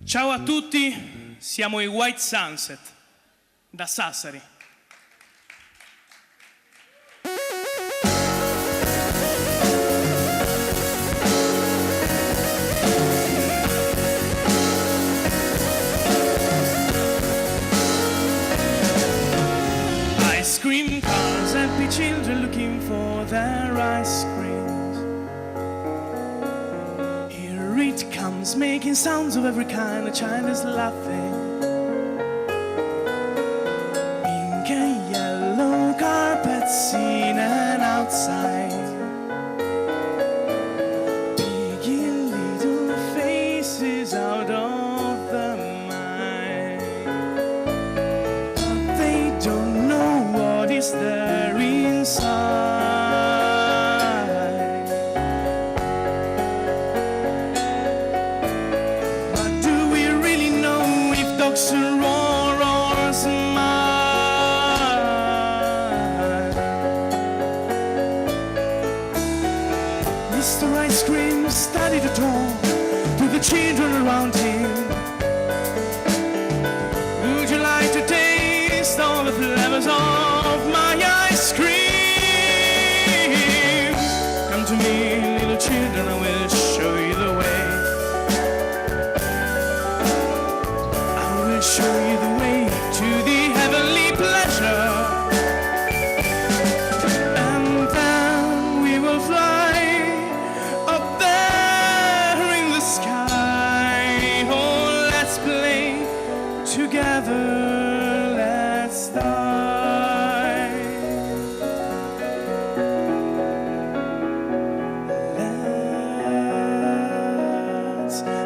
Ciao a tutti, siamo i White Sunset, da Sassari. Ice cream cars, happy children looking for their ice creams. Here it comes, making sounds of every kind, a child is laughing. Pink and yellow carpets in and outside. Big and little faces out of the mind. But they don't know what is there inside. But do we really know if dogs roar or smile? Mr. Ice Cream started to talk to the children around him. Would you like to taste all the flavors of my ice cream? Come to me, little children, I will show you the way. I will show you the way to the heavenly pleasure. And then we will fly up there in the sky. Oh, let's play together, let's die. Let's die.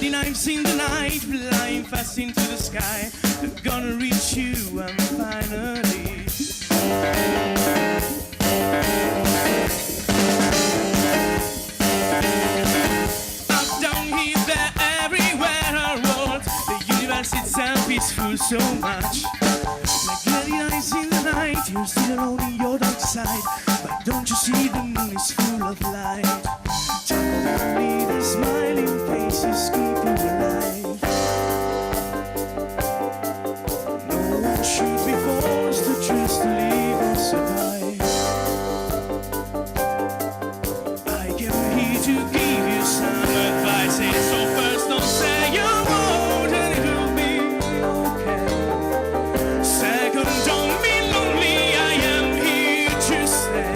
bloody knives in the night, flying fast into the sky. They're gonna reach you and finally. Up, down, here, there, everywhere I rolled. The universe itself is full so much. Like bloody knives in the night, you're still alone in your dark side. But don't you see the moon is full of light? Only the smiling faces keep you alive. No one should be forced to choose to live or survive. I came here to give you some advice. So first don't say you won't and it will be okay. Second, don't be lonely, I am here to stay.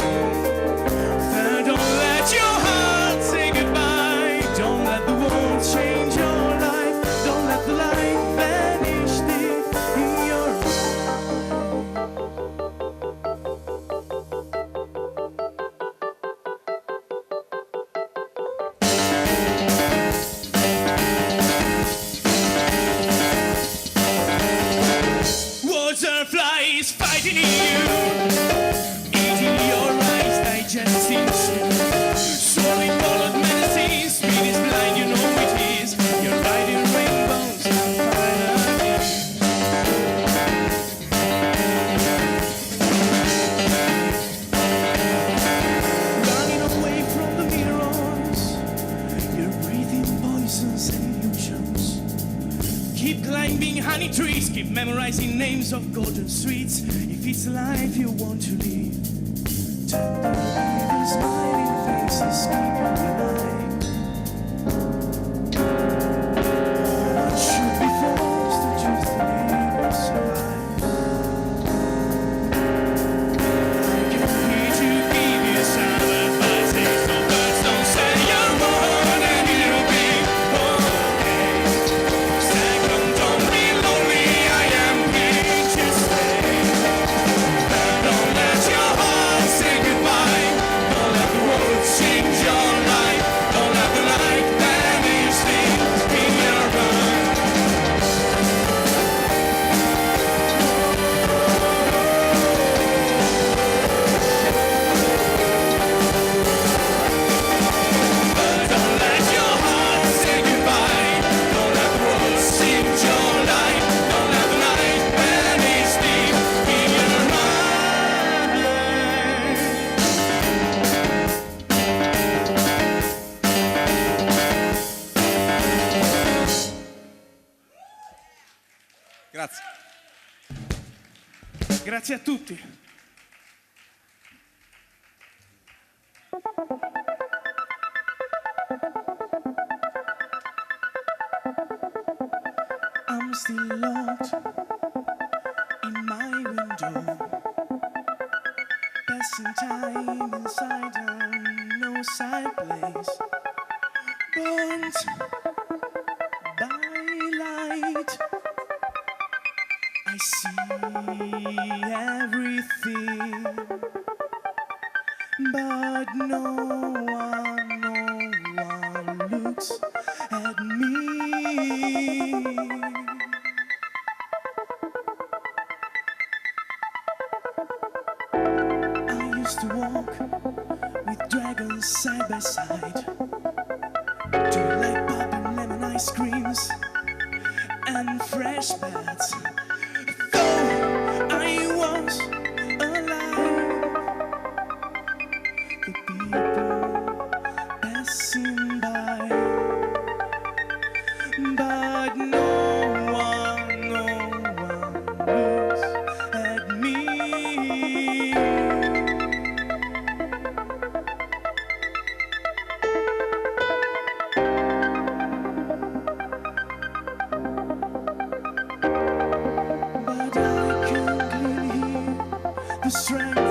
Third, don't let your heart say goodbye. Don't let the world change your life. Don't let the light vanish deep in your Waterflies fighting you, eating your eyes, digesting you. Swallowing colored medicine, speed is blind, you know it is. You're riding rainbows and finally. Running away from the mirrors, you're breathing poisons and illusions. Keep climbing honey trees, keep memorizing names of golden streets. If it's a life you want to live, tenderly the smiling faces keep you alive. No one should be forced to choose to live or survive. I came here to give you some advice. So first don't say you won't and it'll be okay. Second, don't be lonely, I am here to stay. Third, don't let your heart say goodbye. Don't let the world change your life. Don't let the light vanish deep in your eyes. But don't let your heart say goodbye. Don't let the world change your life. Don't let the light vanish deep in your eyes. Grazie. Grazie a tutti. I'm still locked in my window, passing time inside a no side place, burnt by light. I see everything, but no one looks at me. I used to walk with dragons side by side, do you like popping lemon ice creams and fresh bats. Though I was alive, the people passing by, but no one looks at me. But I can clearly hear the strength